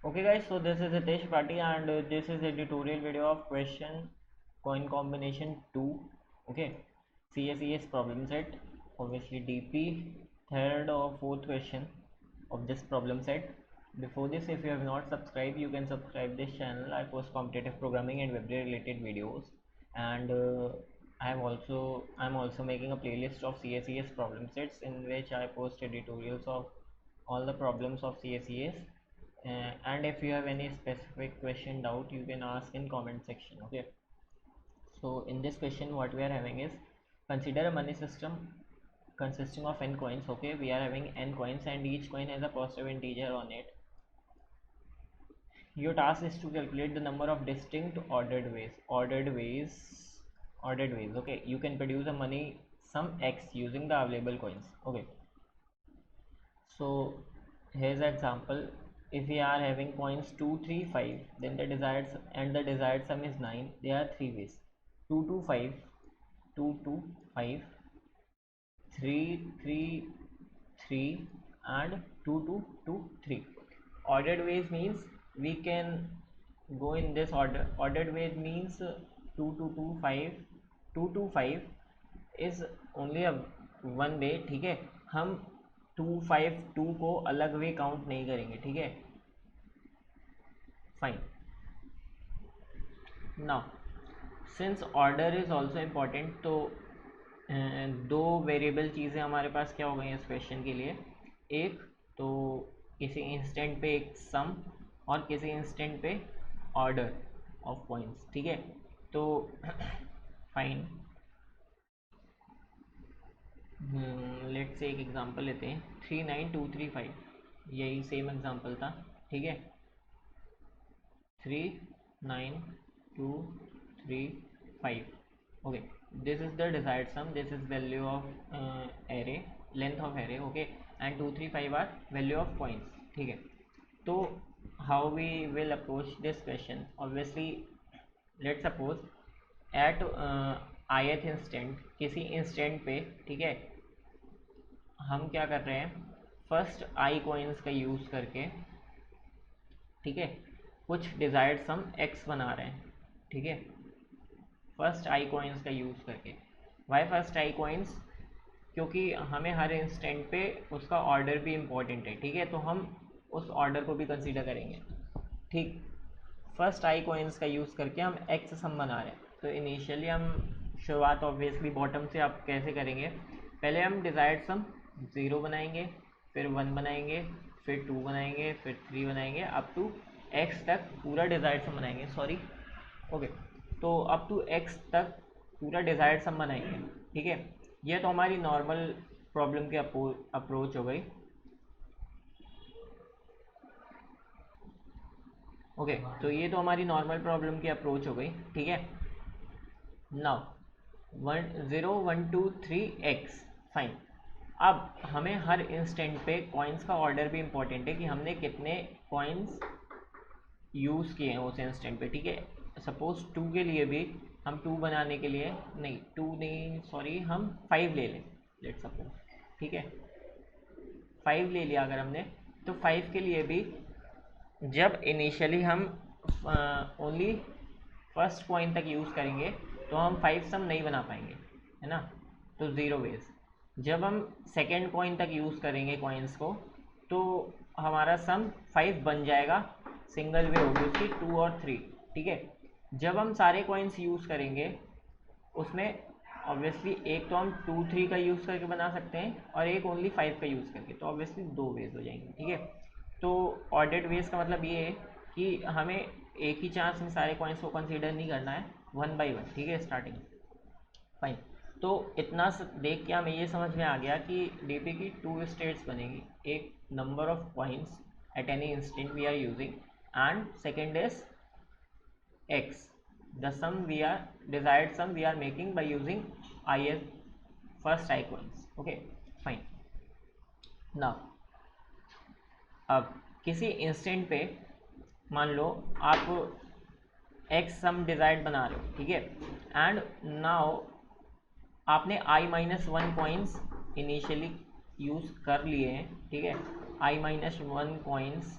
Okay guys, so this is Hitesh Pati and this is a tutorial video of question coin combination 2. Okay, CSES problem set, obviously DP, third or fourth question of this problem set. Before this, if you have not subscribed, you can subscribe this channel. I post competitive programming and web related videos, and I'm also making a playlist of CSES problem sets in which I post tutorials of all the problems of CSES. And if you have any specific question doubt, you can ask in comment section. Okay, so in this question what we are having is, consider a money system consisting of n coins. Okay, we are having n coins and each coin has a positive integer on it. Your task is to calculate the number of distinct ordered ways. Okay, you can produce a money sum x using the available coins. Okay, so here's an example. If we are having coins 2 3 5, then the desired sum is 9. There are three ways: 2 to 5, 2 to 5, 3 3 3, and 2 to 2 3. Ordered ways means we can go in this order. Ordered way means 2 to 2 5, 2 to 5 is only a one वे. ठीक है, हम 2 5 2 को अलग वे count नहीं करेंगे. ठीक है, fine. Now since order is also important, तो दो वेरिएबल चीज़ें हमारे पास क्या हो गई इस क्वेश्चन के लिए. एक तो किसी इंस्टेंट पे एक सम और किसी इंस्टेंट पे ऑर्डर ऑफ पॉइंट्स. ठीक है, तो फाइन. लेट्स से एक एग्जांपल लेते हैं. 39235, यही सेम एग्जांपल था. ठीक है, 39235. okay, this is the desired sum, this is value of array, length of array. okay, and 2 3 5 are value of points. ठीक है, तो how we will approach this question? Obviously, let's suppose at ith instant, किसी instant पे. ठीक है, हम क्या कर रहे हैं, फर्स्ट आई कॉइन्स का यूज़ करके, ठीक है, कुछ डिज़ायर्ड सम x बना रहे हैं. ठीक है, फर्स्ट आई कॉइन्स का यूज़ करके. Why first I coins? क्योंकि हमें हर इंस्टेंट पे उसका ऑर्डर भी इम्पोर्टेंट है. ठीक है, तो हम उस ऑर्डर को भी कंसीडर करेंगे. ठीक, फर्स्ट आई कॉइन्स का यूज़ करके हम एक्स सम बना रहे हैं. तो इनिशियली हम शुरुआत ऑब्वियसली बॉटम से आप कैसे करेंगे, पहले हम डिज़ायर्ड सम 0 बनाएंगे, फिर 1 बनाएंगे, फिर 2 बनाएंगे, फिर 3 बनाएंगे, अप टू एक्स तक पूरा डिज़ायर्ड सम बनाएंगे. सॉरी, ओके, तो अप टू एक्स तक पूरा डिज़ायर्ड सम बनाएंगे. ठीक है, ये तो हमारी नॉर्मल प्रॉब्लम की अप्रोच हो गई. ओके, तो ये तो हमारी नॉर्मल प्रॉब्लम की अप्रोच हो गई. ठीक है, नाउ 1 0 1 2 3 x, फाइन. अब हमें हर इंस्टेंट पे कॉइन्स का ऑर्डर भी इम्पोर्टेंट है कि हमने कितने कॉइन्स यूज़ किए हैं उस इंस्टेंट पे. ठीक है, सपोज 2 के लिए भी हम 2 बनाने के लिए, नहीं 2 नहीं, सॉरी, हम 5 ले लें, लेट सपोज. ठीक है, 5 ले लिया अगर हमने, तो 5 के लिए भी जब इनिशियली हम ओनली फर्स्ट पॉइंट तक यूज़ करेंगे तो हम 5 सम नहीं बना पाएंगे, है ना. तो ज़ीरो वेज. जब हम सेकेंड पॉइंट तक यूज़ करेंगे कॉइन्स को, तो हमारा सम 5 बन जाएगा. सिंगल वे होगी उसकी 2 और 3. ठीक है, जब हम सारे कॉइन्स यूज़ करेंगे उसमें ऑब्वियसली एक तो हम 2 3 का यूज़ करके बना सकते हैं और एक ओनली 5 का यूज़ करके, तो ऑब्वियसली दो वेज हो जाएंगे. ठीक है, तो ऑर्डर्ड वेज का मतलब ये है कि हमें एक ही चांस में सारे कॉइन्स को कंसीडर नहीं करना है, 1 बाई 1. ठीक है, स्टार्टिंग, फाइन. तो इतना देख के हमें ये समझ में आ गया कि डीपी की 2 स्टेट्स बनेगी. एक number of coins at any instant we are using, and second is x, the sum we are desired sum we are making by using is first I coins. okay, fine. now अब किसी instant पे मान लो आप x सम desired बना रहे हो. ठीक है, एंड नाउ आपने i-1 कॉइन्स इनिशियली यूज़ कर लिए हैं. ठीक है, i-1 कॉइन्स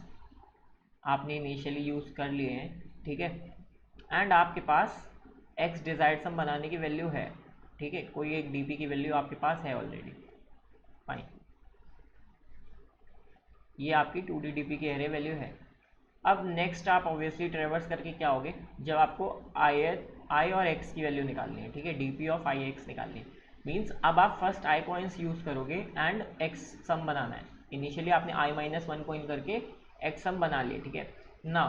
आपने इनिशियली यूज़ कर लिए हैं, ठीक है, एंड आपके पास एक्स डिजायर्ड सम बनाने की वैल्यू है, ठीक है, कोई एक डीपी की वैल्यू आपके पास है ऑलरेडी, फाइन, ये आपकी 2D डीपी की एरे वैल्यू है। अब नेक्स्ट आप ऑब्वियसली ट्रेवर्स करके क्या होगे, जब आपको आई और एक्स की वैल्यू निकालनी है, ठीक है, डीपी ऑफ आई एक्स निकालनी है, मीन्स अब आप फर्स्ट आई कॉइन्स यूज़ करोगे एंड एक्स सम बनाना है। इनिशियली आपने i-1 कॉइन करके एक्स सम बना लिए, ठीक है ना।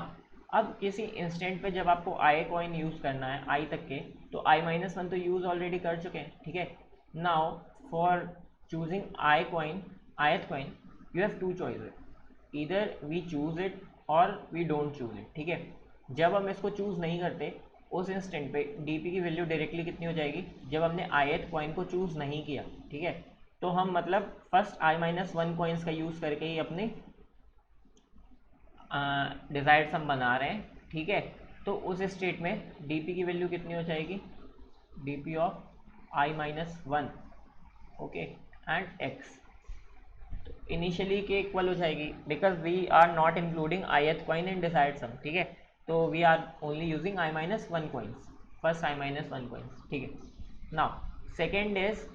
अब किसी इंस्टेंट पे जब आपको आई कॉइन यूज़ करना है आई तक के, तो i-1 तो यूज़ ऑलरेडी कर चुके हैं, ठीक है। Now for choosing i coin, ith coin, you have two choices, either we choose it और वी डोंट चूज इट, ठीक है। जब हम इसको चूज़ नहीं करते उस इंस्टेंट पे डीपी की वैल्यू डायरेक्टली कितनी हो जाएगी, जब हमने ith कॉइन को चूज़ नहीं किया, ठीक है, तो हम मतलब फर्स्ट i-1 कॉइन्स का यूज़ करके ही अपने डिज़ायर्ड सम बना रहे हैं, ठीक है। तो उस स्टेट में डीपी की वैल्यू कितनी हो जाएगी, DP of i-1, okay, and X initially के इक्वल हो जाएगी, because we are not including ith coin in desired sum, ठीक है। तो we are only using i-1 coins, first i-1 coins, ठीक है। Now second is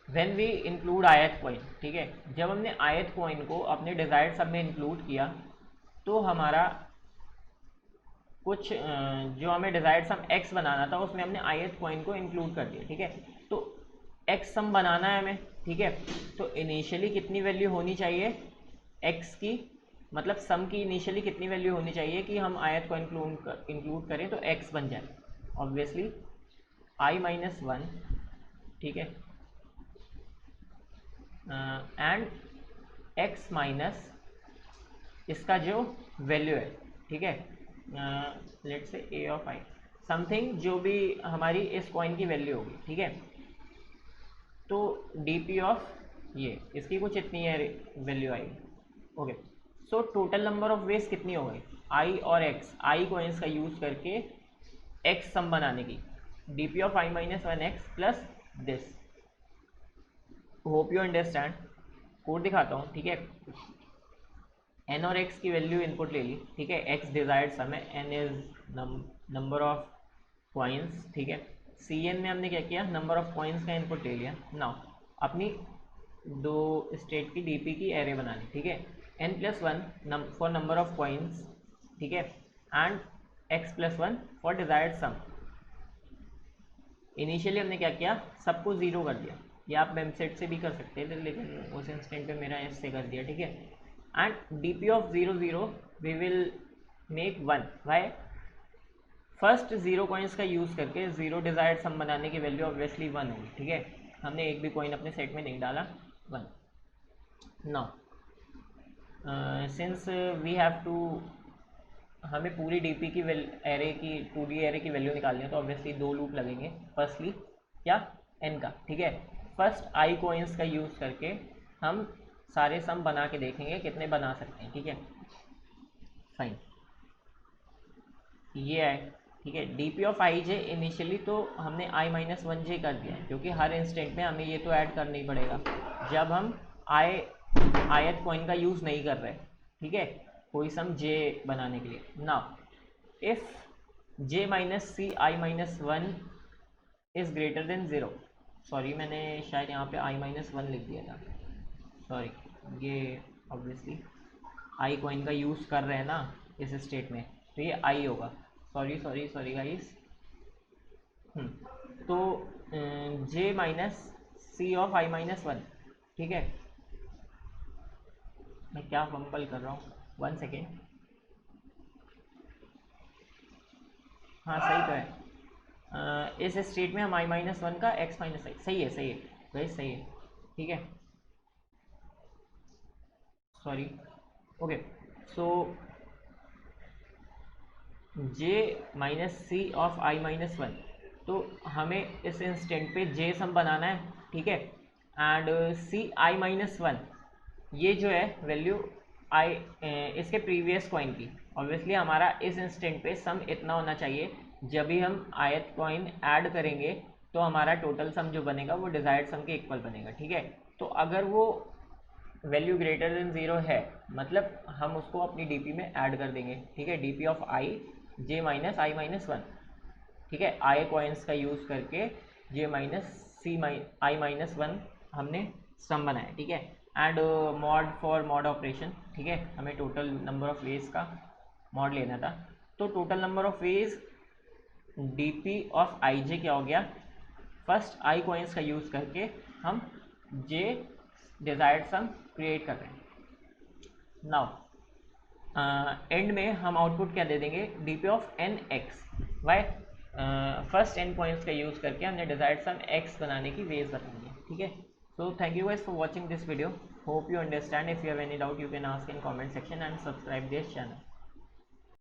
when we include ith coin, ठीक है, जब हमने ith कॉइन को अपने डिजायर्ड सम में इंक्लूड किया तो हमारा कुछ जो हमें डिजायर्ड सम x बनाना था उसमें हमने ith कॉइन को इंक्लूड कर दिया, ठीक है। तो x सम बनाना है हमें, ठीक है, तो इनिशियली कितनी वैल्यू होनी चाहिए x की, मतलब सम की इनिशियली कितनी वैल्यू होनी चाहिए कि हम ith को इंक्लूड करें तो x बन जाए, ऑब्वियसली i-1, ठीक है, एंड x माइनस इसका जो वैल्यू है, ठीक है, let's say a of i something, जो भी हमारी इस कॉइन की वैल्यू होगी, ठीक है। तो डीपी ऑफ ये इसकी कुछ इतनी है वैल्यू आएगी, okay. So total number of veg कितनी हो गई, आई और एक्स, आई कॉइन्स का यूज़ करके एक्स सम बनाने की, DP of i-1 x plus this. Hope you understand. Code दिखाता हूँ, ठीक है। एन और एक्स की वैल्यू इनपुट ले ली, ठीक है, एक्स डिजायर्ड सम है, n is number of coins, ठीक है। सी एन में हमने क्या किया, नंबर ऑफ कॉइन्स का इनपुट ले लिया। नाउ अपनी दो स्टेट की डीपी की एरे बनानी, ठीक है, n+1 for number of coins, ठीक है, and x+1 for desired sum. Initially हमने क्या किया, सबको ज़ीरो कर दिया, ये आप मेमसेट से भी कर सकते थे, लेकिन उस इंस्टेंट पे मेरा ऐसे कर दिया, ठीक है। And D P of 0 0 we will make 1, why, first 0 coins का यूज़ करके 0 डिजायर्ड सम बनाने की वैल्यू ऑब्वियसली 1 होगी, ठीक है, हमने एक भी कॉइन अपने सेट में नहीं डाला, 1। Now since we have to, हमें पूरी डीपी की एरे की 2D एरे की वैल्यू निकालनी है, तो ऑब्वियसली दो लूप लगेंगे, फर्स्टली क्या, n का, ठीक है, फर्स्ट आई कॉइन्स का यूज़ करके हम सारे सम बना के देखेंगे कितने बना सकते हैं, ठीक है, फाइन, ये है, ठीक है। DP of I J initially तो हमने i-1 जे कर दिया है, क्योंकि हर इंस्टेंट में हमें ये तो ऐड करना ही पड़ेगा जब हम ith कॉइन का यूज़ नहीं कर रहे, ठीक है, कोई सम जे बनाने के लिए। Now if j minus c i-1 is greater than 0, sorry मैंने शायद यहाँ पे i-1 लिख दिया था, सॉरी, ये ऑब्वियसली आई कॉइन का यूज़ कर रहे हैं ना इस स्टेट में, तो ये आई होगा, सॉरी गाइस। तो j minus c of i-1, ठीक है, मैं क्या फंबल कर रहा हूँ, 1 सेकेंड, हाँ सही तो है। इस स्टेट में हम i-1 का x माइनस आई, सही है गाइस, सही है, ठीक है, sorry, okay. So j minus c of i-1, तो हमें इस इंस्टेंट पे j सम बनाना है, ठीक है, एंड सी i-1 ये जो है वैल्यू आई इसके प्रीवियस कॉइन की, ऑब्वियसली हमारा इस इंस्टेंट पे सम इतना होना चाहिए, जब भी हम ith कॉइन ऐड करेंगे तो हमारा टोटल सम जो बनेगा वो डिजायर्ड सम के इक्वल बनेगा, ठीक है। तो अगर वो वैल्यू ग्रेटर देन ज़ीरो है, मतलब हम उसको अपनी डीपी में ऐड कर देंगे, ठीक है। DP of I J minus I minus one, ठीक है। आई कॉइन्स का यूज़ करके J minus C I minus one हमने सम बनाया, ठीक है। And mod for mod operation, ठीक है, हमें टोटल नंबर ऑफ वेज का मॉड लेना था। तो total number of ways DP of I J क्या हो गया, फर्स्ट आई कॉइन्स का यूज़ करके हम जे डिजायर्ड सम क्रिएट कर रहे हैं। नाउ एंड में हम आउटपुट क्या दे देंगे, DP of n x why, first n points का यूज़ करके हमने डिजायर्ड सम एक्स बनाने की वेज बतानी है, ठीक है। So thank you guys for watching this video, hope you understand. If you have any doubt you can ask in comment section and subscribe this channel.